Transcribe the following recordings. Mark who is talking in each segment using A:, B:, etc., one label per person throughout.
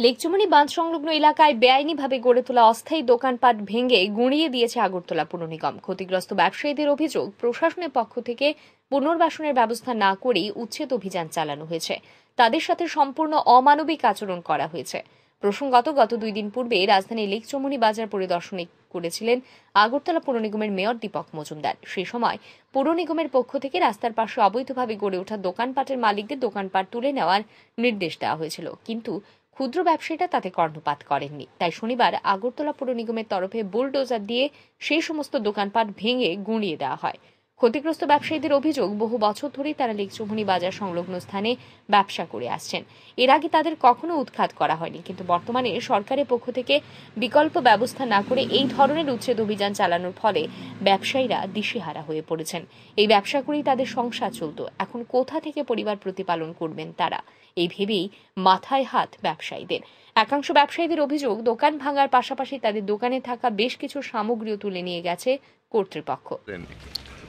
A: লেকচুমনি বাঁধ সংলগ্ন এলাকায় বেআইনিভাবে গড়ে তোলা অস্থায়ী দোকানপাট ভেঙে গুঁড়িয়ে দিয়েছে আগরতলা পুর নিগম। ক্ষতিগ্রস্ত ব্যবসায়ীদের অভিযোগ, প্রশাসনের পক্ষ থেকে পুনর্বাসনের ব্যবস্থা না করেই উচ্ছেদ অভিযান চালানো হয়েছে। তাদের সাথে সম্পূর্ণ অমানবিক আচরণ করা হয়েছে। প্রসঙ্গত, গত 2 দিন পূর্বে রাজধানীর লেকচুমনি বাজার পরিদর্শনে করেছিলেন আগরতলা পুর নিগমের মেয়র দীপক মজুমদার। সেই সময় পুর নিগমের পক্ষ থেকে রাস্তার পাশে অবৈধভাবে গড়ে ওঠা দোকানপাটের মালিকদের দোকানপাট তুলে নেওয়ার নির্দেশ দেওয়া হয়েছিল, কিন্তু ক্ষুদ্র ব্যবসায়ীরা তাতে কর্ণপাত করেননি। তাই শনিবার আগরতলা পুর নিগমের তরফে বুলডোজার দিয়ে সেই সমস্ত দোকানপাট ভেঙে গুঁড়িয়ে দেওয়া হয়। ক্ষতিগ্রস্ত ব্যবসায়ীদের অভিযোগ, বহু বছর ধরেই তারা লেকচুমনি বাজার সংলগ্ন স্থানে ব্যবসা করে আসছেন। এর আগে তাদের কখনো উৎখাত করা হয়নি, কিন্তু বর্তমানে সরকারের পক্ষ থেকে বিকল্প ব্যবস্থা না করে এই ধরনের উচ্ছেদ অভিযান চালানোর ফলে ব্যবসায়ীরা দিশেহারা হয়ে পড়েছেন। এই ব্যবসা করেই তাদের সংসার চলত। এখন কোথা থেকে পরিবার প্রতিপালন করবেন তারা, এই ভেবেই মাথায় হাত ব্যবসায়ীদের। একাংশ ব্যবসায়ীদের অভিযোগ, দোকান ভাঙার পাশাপাশি তাদের দোকানে থাকা বেশ কিছু সামগ্রীও তুলে নিয়ে গেছে কর্তৃপক্ষ।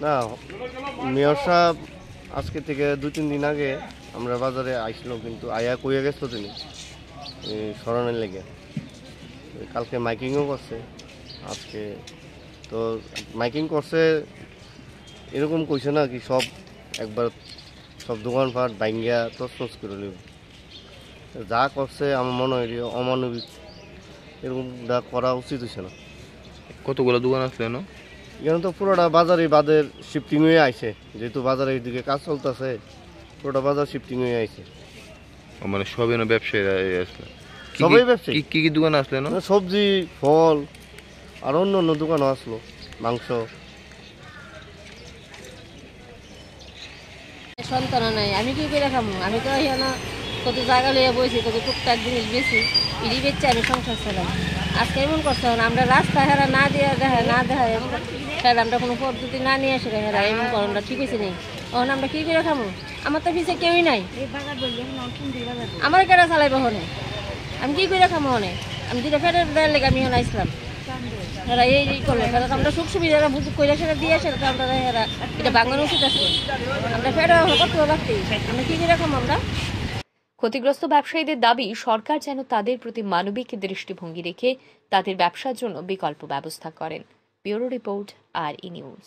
B: না, মেয়র সাহেব আজকে থেকে 2-3 দিন আগে আমরা বাজারে আইছিল, কিন্তু আয়া কইয়া গেছিল তিনি স্মরণের লেগে। কালকে মাইকিংও করছে। আজকে তো মাইকিং করছে, এরকম কইছে না কি সব একবার সব দোকানপাট ভাঙ্গিয়া তছনছ করে নিব। যা করছে আমার মনে হয় অমানবিক, এরকমটা করা উচিত হয়েছে না।
C: কতগুলো দোকান আসলে না?
B: এখানে তো পুরোটা বাজারে বাদের শিফটিং হয়ে আইছে, যেহেতু বাজারের দিকে কাজ চলতেছে, পুরোটা বাজার শিফটিং হয়ে আইছে।
C: মানে সবই না ব্যবসায়ীরা আসলে?
B: সবাই ব্যবসায়ী।
C: কি কি দোকান আসলে না?
B: সবজি, ফল আর অন্য অন্য দোকানও আসলো, মাংস।
D: সন্তান নাই, আমি কি করে খামো? আমি তো না কত জায়গা লইয়া বইছি, কত টুকটাক জিনিস বেশি ইডি বেচছে, আমি সংসার চালাই। আজকে এমন করছে আমরা রাস্তা হেরা না দিয়ে দেখা না দেখা আমরা কোনো পদ্ধতি না নিয়ে আসে হেরা এমন করণটা ঠিক হয়েছে নেই। তখন আমরা কি করে খামো? আমার তো পিছিয়ে কেউই নাই, আমার কেটা চালাইব হনে, আমি কি করে খামো হনে? আমি দুটো ফেরের দেওয়ার লেগে আমি হন আসলাম। হেরা এই করলো, হেরা আমরা সুখ সুবিধা বুঝুক করে সেটা দিয়ে আসে, আমরা হেরা এটা বাঙানো উচিত আছে। আমরা ফেরা করতে রাখতে আমরা কি করে খামো? আমরা
A: ক্ষতিগ্রস্ত ব্যবসায়ীদের দাবি, সরকার যেন তাদের প্রতি মানবিক দৃষ্টিভঙ্গি রেখে তাদের ব্যবসার জন্য বিকল্প ব্যবস্থা করেন। Bureau report, RE news.